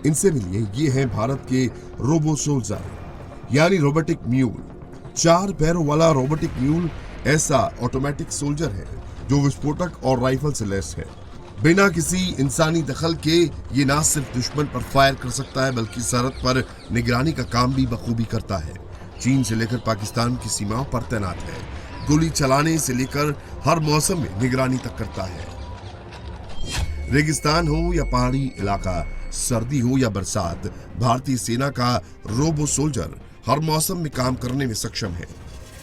इनसे मिलिए, ये है भारत के रोबो सोल्जर यानी रोबोटिक म्यूल। 4 पैरों वाला रोबोटिक म्यूल ऐसा ऑटोमेटिक सोल्जर है जो विस्फोटक और राइफल से लैस है। बिना किसी इंसानी दखल के ये ना सिर्फ दुश्मन पर फायर कर सकता है बल्कि सरहद पर निगरानी का काम भी बखूबी करता है। चीन से लेकर पाकिस्तान की सीमाओं पर तैनात है। गोली चलाने से लेकर हर मौसम में निगरानी तक करता है। रेगिस्तान हो या पहाड़ी इलाका, सर्दी हो या बरसात, भारतीय सेना का रोबो सोल्जर हर मौसम में काम करने में सक्षम है।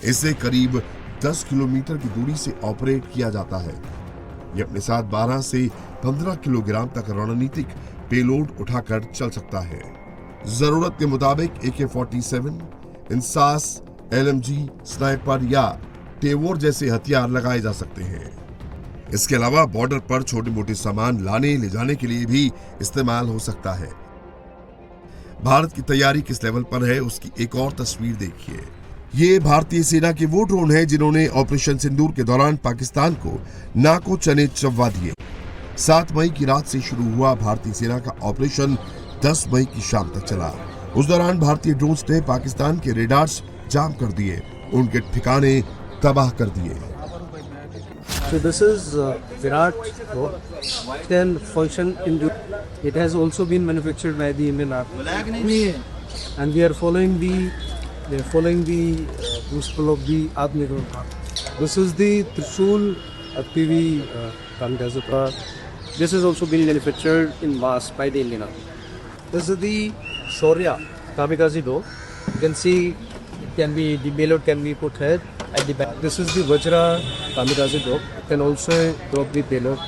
इसे करीब 10 किलोमीटर की दूरी से ऑपरेट किया जाता है। ये अपने साथ 12 से 15 किलोग्राम तक रणनीतिक पेलोड उठाकर चल सकता है। जरूरत के मुताबिक AK-47, इंसास, LMG, स्नाइपर या टेवोर जैसे हथियार लगाए जा सकते हैं। इसके अलावा बॉर्डर पर छोटे मोटे सामान लाने ले जाने के लिए भी इस्तेमाल हो सकता है। भारत की तैयारी किस लेवल पर है उसकी एक और तस्वीर देखिए। ये भारतीय सेना के वो ड्रोन हैं जिन्होंने ऑपरेशन सिंदूर के दौरान पाकिस्तान को नाको चने चबवा दिए। 7 मई की रात से शुरू हुआ भारतीय सेना का ऑपरेशन 10 मई की शाम तक चला। उस दौरान भारतीय ड्रोन्स ने पाकिस्तान के रेडार्स जाम कर दिए, उनके ठिकाने तबाह कर दिए। So this is Virat can function in. It has also been manufactured by the Indian Army, and we are following the principle of the Atmanirbhar. This is the Trishul FPV kamikaze. This has also been manufactured in mass by the Indian Army. This is the Shaurya kamikaze drone. You can see the payload can be put here at the back. This is the Vajra kamikaze drone. Can also drop the payload,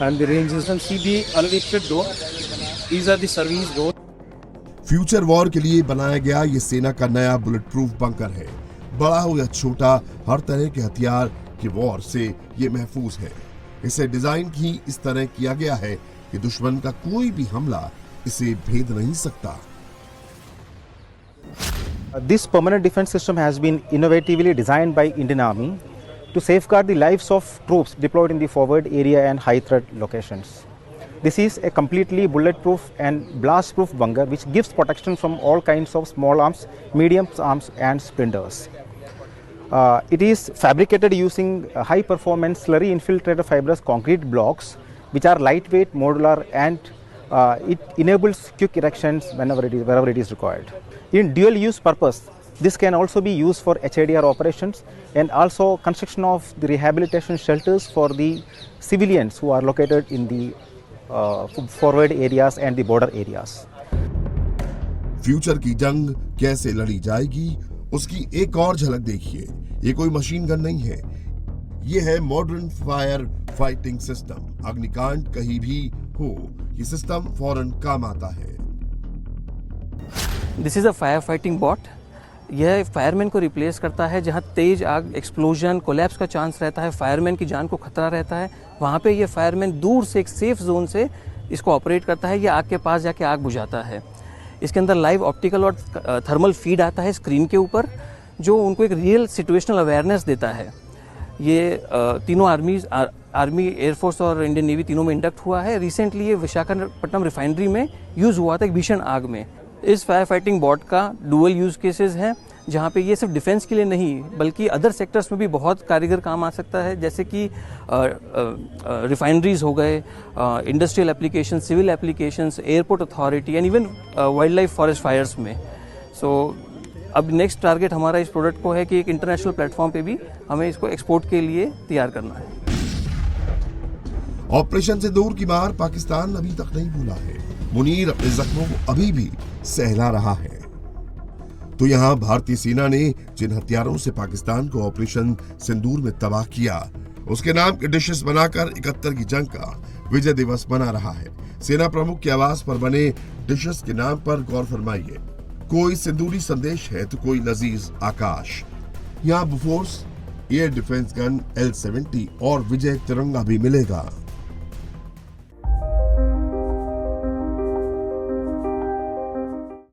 and the range is. You can see the unlifted drone. These are the service drone. Future war के लिए बनाया गया ये सेना का नया bullet proof bunker है। बड़ा हो या छोटा, हर तरह के हथियार की वॉर से ये महफूज है। इसे डिजाइन ही इस तरह किया गया है कि दुश्मन का कोई भी हमला इसे भेद नहीं सकता। This permanent defense system has been innovatively designed by Indian Army to safeguard the lives of troops deployed in the forward area and high threat locations. This is a completely bulletproof and blast-proof bunker which gives protection from all kinds of small arms, medium arms and splinters. It is fabricated using high-performance slurry-infiltrated fibrous concrete blocks which are lightweight, modular and it enables quick erections wherever it is required. In dual-use purpose, this can also be used for HIDR operations and also construction of the rehabilitation shelters for the civilians who are located in the forward areas and the border areas. Future की जंग कैसे लड़ी जाएगी उसकी एक और झलक देखिए। ये कोई मशीन गन नहीं है, ये है मॉडर्न फायर फाइटिंग सिस्टम। अग्निकांड कहीं भी हो, ये सिस्टम फौरन काम आता है। This is a fire fighting bot. यह फायरमैन को रिप्लेस करता है। जहां तेज आग, एक्सप्लोजन, कोलैप्स का चांस रहता है, फायरमैन की जान को खतरा रहता है, वहां पे ये फायरमैन दूर से एक सेफ जोन से इसको ऑपरेट करता है। ये आग के पास जाके आग बुझाता है। इसके अंदर लाइव ऑप्टिकल और थर्मल फीड आता है स्क्रीन के ऊपर, जो उनको एक रियल सिचुएशनल अवेयरनेस देता है। ये तीनों आर्मी, एयरफोर्स और इंडियन नेवी तीनों में इंडक्ट हुआ है। रिसेंटली ये विशाखापट्टनम रिफाइनरी में यूज़ हुआ था एक भीषण आग में। इस फायर फाइटिंग बॉट का डुअल यूज़ केसेस हैं, जहाँ पे ये सिर्फ डिफेंस के लिए नहीं बल्कि अदर सेक्टर्स में भी बहुत कारीगर काम आ सकता है, जैसे कि रिफाइनरीज हो गए, industrial application, civil applications, airport authority and even wildlife forest fires में। सो अब नेक्स्ट टारगेट हमारा इस प्रोडक्ट को है कि एक इंटरनेशनल प्लेटफॉर्म पे भी हमें इसको एक्सपोर्ट के लिए तैयार करना है। ऑपरेशन सिंदूर की मार पाकिस्तान अभी तक नहीं भूला है। मुनीर अपने जख्मों को अभी भी सहला रहा है। तो यहाँ भारतीय सेना ने जिन हथियारों से पाकिस्तान को ऑपरेशन सिंदूर में तबाह किया, उसके नाम के डिशेस बनाकर 71 की जंग का विजय दिवस मना रहा है। सेना प्रमुख के आवास पर बने डिशेस के नाम पर गौर फरमाइए। कोई सिंदूरी संदेश है तो कोई लजीज आकाश। यहाँ Bofors air defence gun L-70 और विजय तिरंगा भी मिलेगा।